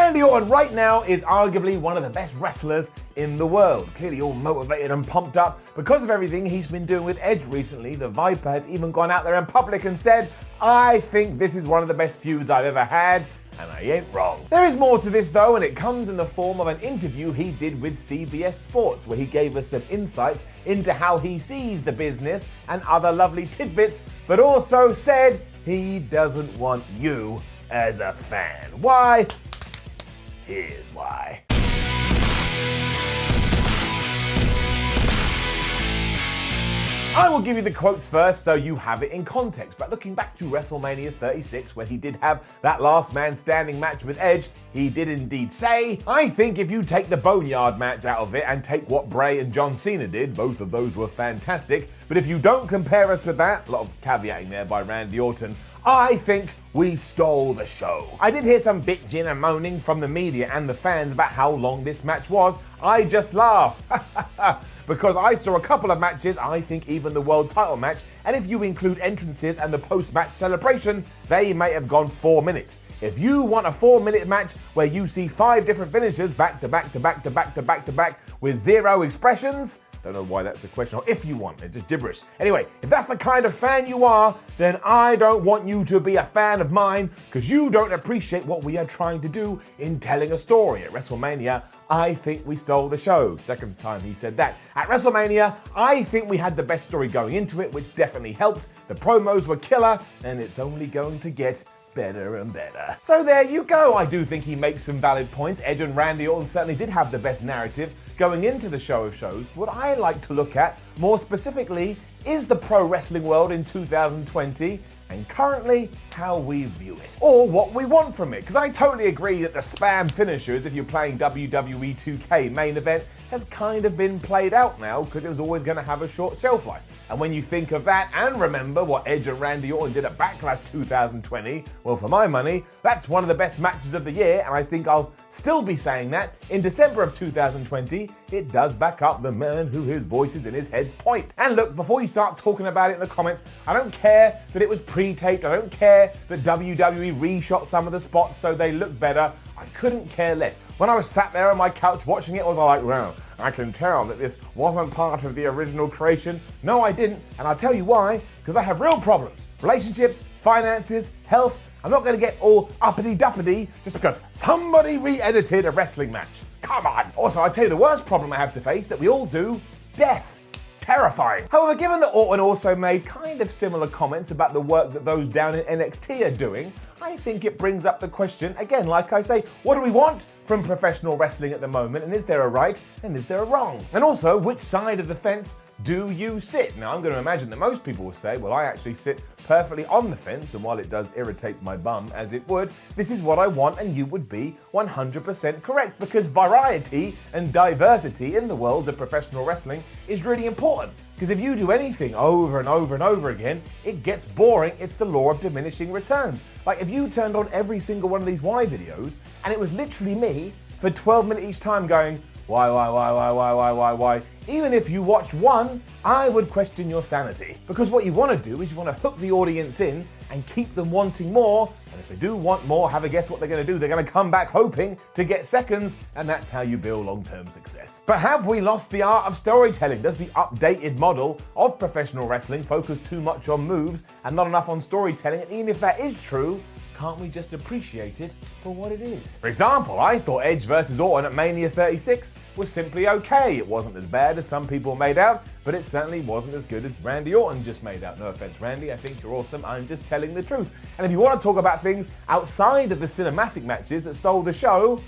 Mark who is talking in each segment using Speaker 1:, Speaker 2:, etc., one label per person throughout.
Speaker 1: Randy Orton right now is arguably one of the best wrestlers in the world. Clearly all motivated and pumped up because of everything he's been doing with Edge recently. The Viper has even gone out there in public and said, "I think this is one of the best feuds I've ever had." And I ain't wrong. There is more to this though, and it comes in the form of an interview he did with CBS Sports, where he gave us some insights into how he sees the business and other lovely tidbits, but also said he doesn't want you as a fan. Why? Here's why. I will give you the quotes first so you have it in context. But looking back to WrestleMania 36, when he did have that last man standing match with Edge, he did indeed say, "I think if you take the Boneyard match out of it and take what Bray and John Cena did, both of those were fantastic, but if you don't compare us with that," a lot of caveating there by Randy Orton, "I think we stole the show." I did hear some bitching and moaning from the media and the fans about how long this match was. I just laughed. Because I saw a couple of matches, I think even the world title match, and if you include entrances and the post-match celebration, they may have gone 4 minutes. If you want a 4-minute match where you see 5 different finishers back to back to back to back to back to back with 0 expressions, don't know why that's a question, or if you want, it's just gibberish. Anyway, if that's the kind of fan you are, then I don't want you to be a fan of mine, because you don't appreciate what we are trying to do in telling a story. At WrestleMania, I think we stole the show. Second time he said that. At WrestleMania, I think we had the best story going into it, which definitely helped. The promos were killer, and it's only going to get better and better. So there you go. I do think he makes some valid points. Edge and Randy Orton certainly did have the best narrative going into the show of shows. What I like to look at more specifically is the pro wrestling world in 2020 and currently how we view it, or what we want from it. Because I totally agree that the spam finishers, if you're playing WWE 2K main event, has kind of been played out now because it was always going to have a short shelf life. And when you think of that and remember what Edge and Randy Orton did at Backlash 2020, well, for my money, that's one of the best matches of the year, and I think I'll still be saying that in December of 2020. It does back up the man who his voice is in his head's point. And look, before you start talking about it in the comments, I don't care that it was pre-taped, I don't care that WWE reshot some of the spots so they look better. I couldn't care less. When I was sat there on my couch watching it, I was like, wow, I can tell that this wasn't part of the original creation. No, I didn't, and I'll tell you why, because I have real problems. Relationships, finances, health. I'm not going to get all uppity-duppity just because somebody re-edited a wrestling match. Come on. Also, I'll tell you the worst problem I have to face, that we all do, death. Terrifying. However, given that Orton also made kind of similar comments about the work that those down in NXT are doing, I think it brings up the question, again, like I say, what do we want from professional wrestling at the moment, and is there a right and is there a wrong? And also, which side of the fence do you sit? Now, I'm going to imagine that most people will say, well, I actually sit perfectly on the fence, and while it does irritate my bum as it would, this is what I want, and you would be 100% correct, because variety and diversity in the world of professional wrestling is really important. Because if you do anything over and over and over again, it gets boring. It's the law of diminishing returns. Like if you turned on every single one of these why videos, and it was literally me for 12 minutes each time going, why? Even if you watched one, I would question your sanity. Because what you want to do is you want to hook the audience in and keep them wanting more. And if they do want more, have a guess what they're going to do. They're going to come back hoping to get seconds, and that's how you build long-term success. But have we lost the art of storytelling? Does the updated model of professional wrestling focus too much on moves and not enough on storytelling? And even if that is true, can't we just appreciate it for what it is? For example, I thought Edge versus Orton at Mania 36 was simply okay. It wasn't as bad as some people made out, but it certainly wasn't as good as Randy Orton just made out. No offense, Randy, I think you're awesome. I'm just telling the truth. And if you want to talk about things outside of the cinematic matches that stole the show,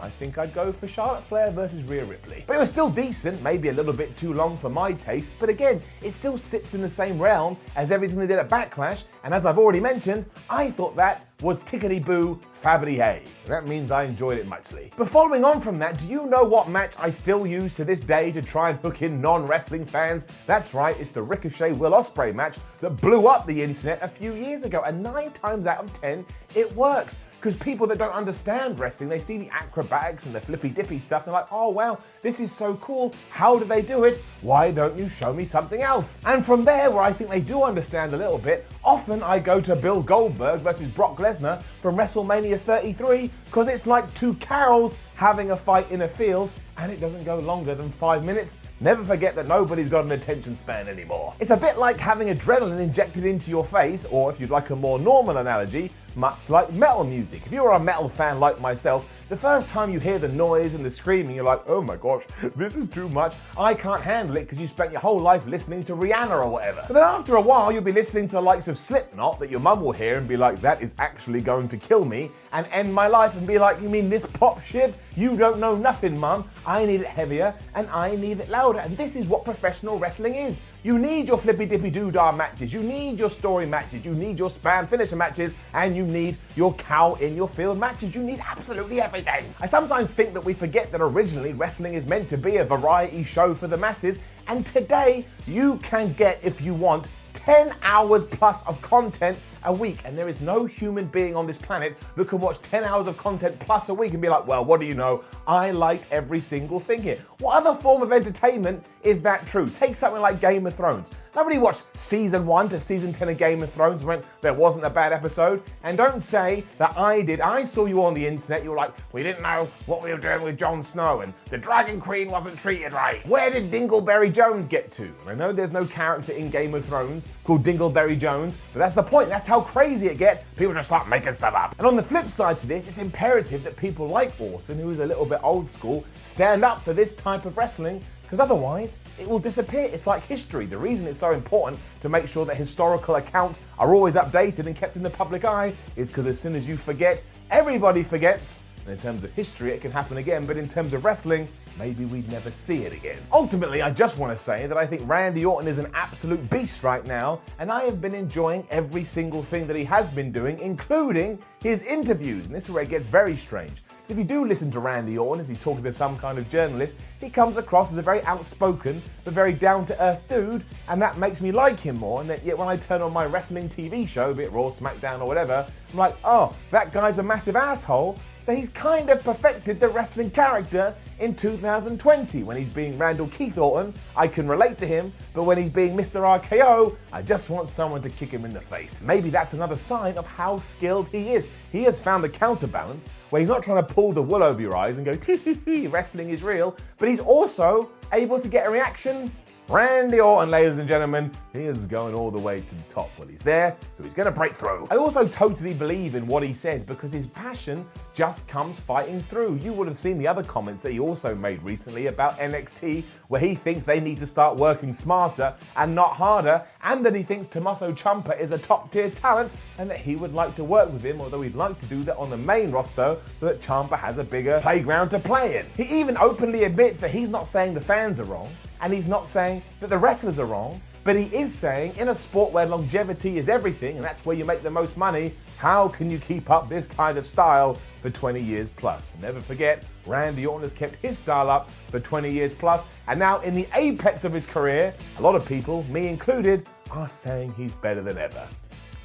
Speaker 1: I think I'd go for Charlotte Flair versus Rhea Ripley. But it was still decent, maybe a little bit too long for my taste, but again, it still sits in the same realm as everything they did at Backlash, and as I've already mentioned, I thought that was tickety-boo, fabbity-hey. That means I enjoyed it muchly. But following on from that, do you know what match I still use to this day to try and hook in non-wrestling fans? That's right, it's the Ricochet Will Ospreay match that blew up the internet a few years ago, and 9 times out of 10, it works. Because people that don't understand wrestling, they see the acrobatics and the flippy dippy stuff, they're like, oh wow, this is so cool, how do they do it? Why don't you show me something else? And from there, where I think they do understand a little bit, often I go to Bill Goldberg versus Brock Lesnar from WrestleMania 33, because it's like two Carols having a fight in a field, and it doesn't go longer than 5 minutes. Never forget that nobody's got an attention span anymore. It's a bit like having adrenaline injected into your face, or if you'd like a more normal analogy, much like metal music. If you're a metal fan like myself, the first time you hear the noise and the screaming, you're like, oh my gosh, this is too much. I can't handle it, because you spent your whole life listening to Rihanna or whatever. But then after a while, you'll be listening to the likes of Slipknot that your mum will hear and be like, that is actually going to kill me and end my life, and be like, you mean this pop shit? You don't know nothing, mum. I need it heavier and I need it louder. And this is what professional wrestling is. You need your flippy dippy doodah matches, you need your story matches, you need your spam finisher matches, and you need your cow in your field matches. You need absolutely everything. I sometimes think that we forget that originally wrestling is meant to be a variety show for the masses, and today you can get, if you want, 10 hours plus of content a week, and there is no human being on this planet that can watch 10 hours of content plus a week and be like, well, what do you know? I liked every single thing here. What other form of entertainment is that true? Take something like Game of Thrones. Nobody watched season 1 to season 10 of Game of Thrones and went, there wasn't a bad episode. And don't say that I did. I saw you on the internet, you were like, we didn't know what we were doing with Jon Snow, and the Dragon Queen wasn't treated right. Where did Dingleberry Jones get to? I know there's no character in Game of Thrones called Dingleberry Jones, but that's the point. That's how crazy it gets. People just start making stuff up. And on the flip side to this, it's imperative that people like Orton, who is a little bit old school, stand up for this type of wrestling, because otherwise it will disappear. It's like history. The reason it's so important to make sure that historical accounts are always updated and kept in the public eye is because as soon as you forget, everybody forgets. And in terms of history, it can happen again, but in terms of wrestling, maybe we'd never see it again. Ultimately, I just want to say that I think Randy Orton is an absolute beast right now, and I have been enjoying every single thing that he has been doing, including his interviews. And this is where it gets very strange. So if you do listen to Randy Orton as he's talking to some kind of journalist, he comes across as a very outspoken but very down-to-earth dude, and that makes me like him more. And yet when I turn on my wrestling TV show, be it Raw, SmackDown or whatever, I'm like, oh, that guy's a massive asshole. So he's kind of perfected the wrestling character in 2020. When he's being Randall Keith Orton, I can relate to him, but when he's being Mr. RKO, I just want someone to kick him in the face. Maybe that's another sign of how skilled he is. He has found the counterbalance where he's not trying to pull the wool over your eyes and go, tee hee hee, wrestling is real, but he's also able to get a reaction. Randy Orton, ladies and gentlemen, he is going all the way to the top. Well, he's there, so he's going to break through. I also totally believe in what he says because his passion just comes fighting through. You would have seen the other comments that he also made recently about NXT, where he thinks they need to start working smarter and not harder, and that he thinks Tommaso Ciampa is a top-tier talent and that he would like to work with him, although he'd like to do that on the main roster so that Ciampa has a bigger playground to play in. He even openly admits that he's not saying the fans are wrong, and he's not saying that the wrestlers are wrong, but he is saying in a sport where longevity is everything, and that's where you make the most money, how can you keep up this kind of style for 20 years plus? Never forget, Randy Orton has kept his style up for 20 years plus, and now in the apex of his career, a lot of people, me included, are saying he's better than ever.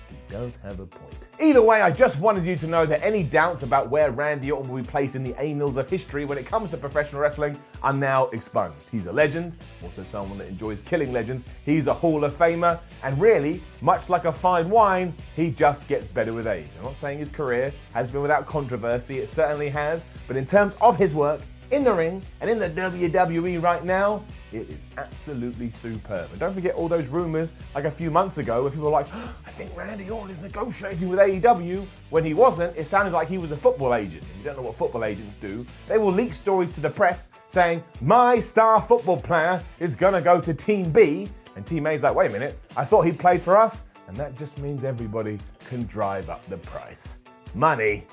Speaker 1: He does have a point. Either way, I just wanted you to know that any doubts about where Randy Orton will be placed in the annals of history when it comes to professional wrestling are now expunged. He's a legend, also someone that enjoys killing legends. He's a Hall of Famer, and really, much like a fine wine, he just gets better with age. I'm not saying his career has been without controversy, it certainly has, but in terms of his work in the ring and in the WWE right now, it is absolutely superb. And don't forget all those rumors like a few months ago where people were like, oh, I think Randy Orton is negotiating with AEW. When he wasn't, it sounded like he was a football agent. If you don't know what football agents do, they will leak stories to the press saying, my star football player is gonna go to Team B. And Team A's like, wait a minute, I thought he played for us. And that just means everybody can drive up the price. Money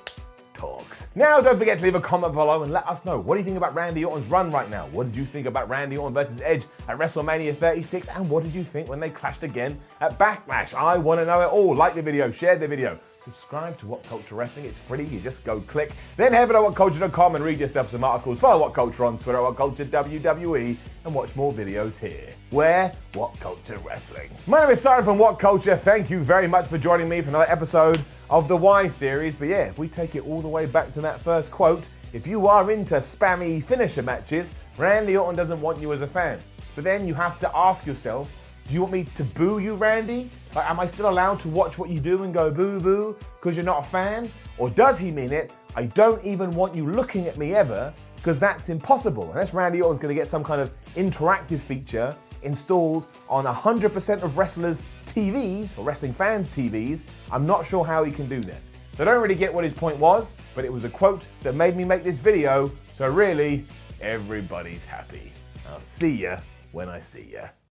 Speaker 1: talks. Now, don't forget to leave a comment below and let us know, what do you think about Randy Orton's run right now? What did you think about Randy Orton versus Edge at WrestleMania 36? And what did you think when they clashed again at Backlash? I want to know it all. Like the video, share the video, subscribe to What Culture Wrestling. It's free. You just go click. Then head over to whatculture.com and read yourself some articles. Follow What Culture on Twitter, What Culture WWE, and watch more videos here. Where? What Culture Wrestling. My name is Simon from What Culture. Thank you very much for joining me for another episode of the Y series. But yeah, if we take it all the way back to that first quote, if you are into spammy finisher matches, Randy Orton doesn't want you as a fan. But then you have to ask yourself, do you want me to boo you, Randy? Like, am I still allowed to watch what you do and go boo boo because you're not a fan? Or does he mean it? I don't even want you looking at me ever because that's impossible. Unless Randy Orton's going to get some kind of interactive feature installed on 100% of wrestlers' TVs or wrestling fans' TVs, I'm not sure how he can do that. So I don't really get what his point was, but it was a quote that made me make this video. So really, everybody's happy. I'll see ya when I see ya.